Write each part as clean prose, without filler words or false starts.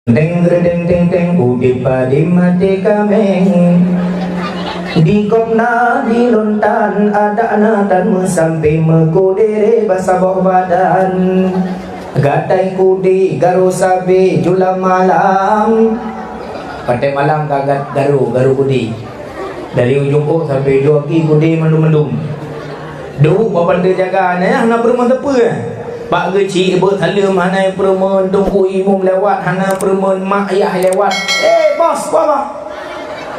Teng teng teng teng ubi padi mati kameng di kopna di lontan ada anatan sampai mekudere basabok badan gatai kudi garu sabi jula malam pada malam kagat garu kudi dari ujung oh sampai joki kudi mendung duk bapak dia jaga ya nak perempuan tepa Pak geci ibu thala mana perempuan tunggu imum lewat hana perempuan mak ayah lewat bos apa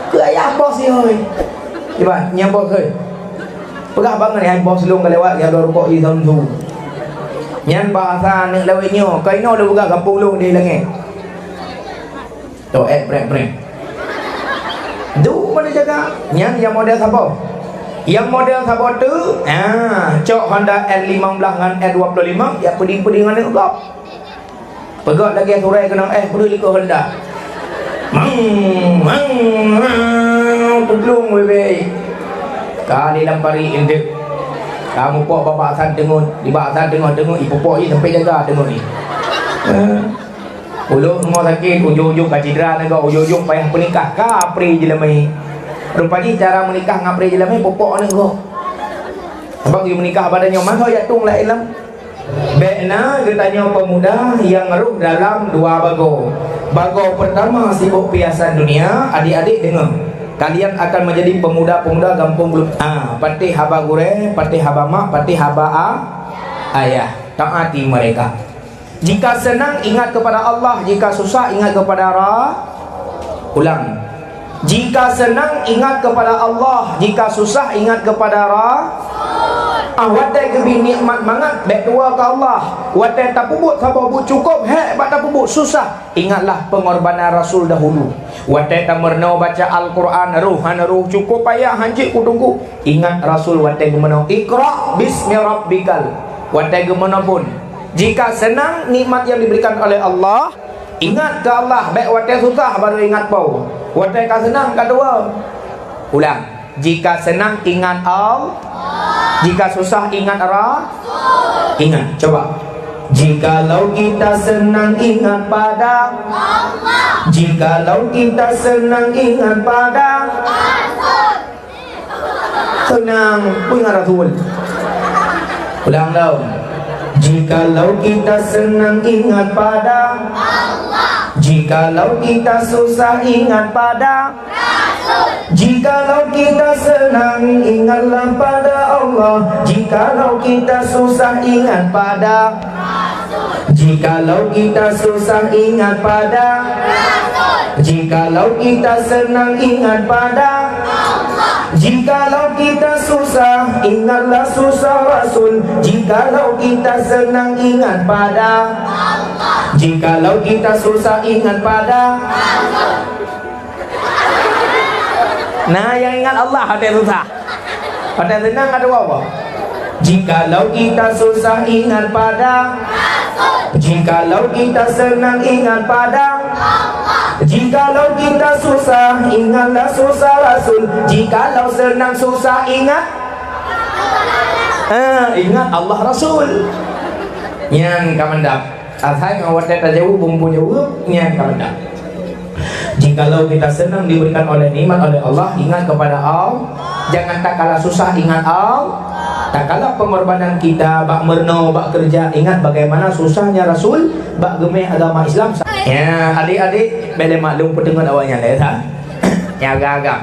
ke ayah bos ni oi cuba nyambok ke pegah banget ni bos long lewat ya rokok di tahun tu nyan bahasa ni lewat nyo kaino dah buka kampung long di langit tu brek du mana jaga nyan yang model siapa yang model siapa tu cok Honda N15 dengan N25 ya peding-peding dengan dia pegat lagi surai kena perlu ikut Honda teglung webe kali lampari indek kamu pok bapak san dengun di bapak san dengun ibu pok ni sampai jaga dengun ni ulu semua sakit ujung-ujung kacidra negak ujung-ujung payah penikah kapri je lemai rupanya cara menikah ngapri je lemai popok ni kok sebab dia menikah badannya mana ya tung lah ilam bekna dia tanya pemuda yang ngeruh dalam dua bago pertama sibuk piasan dunia adik-adik dengar kalian akan menjadi pemuda-pemuda kampung belum patih haba gure patih haba mak patih haba ayah taati mereka jika senang ingat kepada Allah jika susah ingat kepada ulang jika senang ingat kepada Allah jika susah ingat kepada watai kebi nikmat mangat baik dua ke Allah watai tak pubut siapa bu cukup hebat tak pubut susah ingatlah pengorbanan Rasul dahulu watai tak merno baca Al-Quran ruh cukup payah hanjik kutunggu ingat Rasul watai gemeno Iqra bismi rabbikal watai gemeno pun jika senang nikmat yang diberikan oleh Allah ingat ke Allah baik watai susah baru ingat pau watai ka senang kedua ulang jika senang ingat Allah jika susah ingat ingat coba jikalau kita senang ingat pada Allah jikalau kita senang ingat pada Rasul senang ingat Rasul ulang dong jikalau kita senang ingat pada Allah jikalau kita susah ingat pada Rasul jikalau kita senang ingatlah pada Allah jikalau kita susah ingat pada Rasul jikalau kita susah ingat pada Rasul jikalau kita senang ingat pada Allah jikalau kita susah ingatlah susah Rasul jikalau kita senang ingat pada Allah jikalau kita susah ingat pada Rasul. Nah yang ingat Allah ada susah ada senang ada apa jikalau kita susah ingat pada Rasul jikalau kita senang ingat pada Allah jikalau kita susah ingatlah susah Rasul jikalau senang susah ingat ingat Allah Rasul yang kamandap asal ngawat data jauh bumbu jauh yang kamandap jikalau kita senang diberikan oleh nikmat oleh Allah ingat kepada Allah jangan tak kalah susah ingat Allah tak kalah pengorbanan kita bak merno bak kerja ingat bagaimana susahnya Rasul bak gemeh agama Islam ya adik-adik boleh maklum pendengar awalnya lah ya agak-agak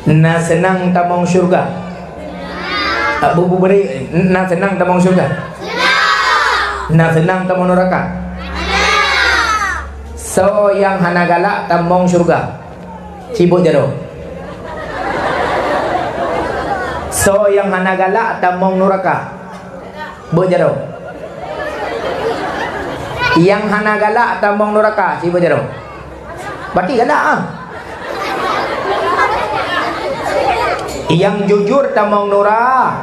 nak senang tamang syurga bubu beri nak senang tamang syurga nak senang tamang neraka so yang hana galak tamong syurga sibuk jero so yang hana galak tamong neraka bojero yang hana galak tamong neraka sibuk jero berarti galak yang jujur tamong neraka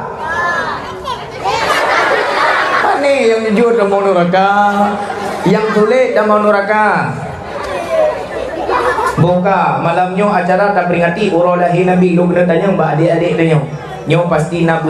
mana yang jujur tamong neraka yang tulis dan mau neraka buka malamnya acara tak peringati urah lahir Nabi lu kena tanya mbak adik-adik tanya nyo pasti nak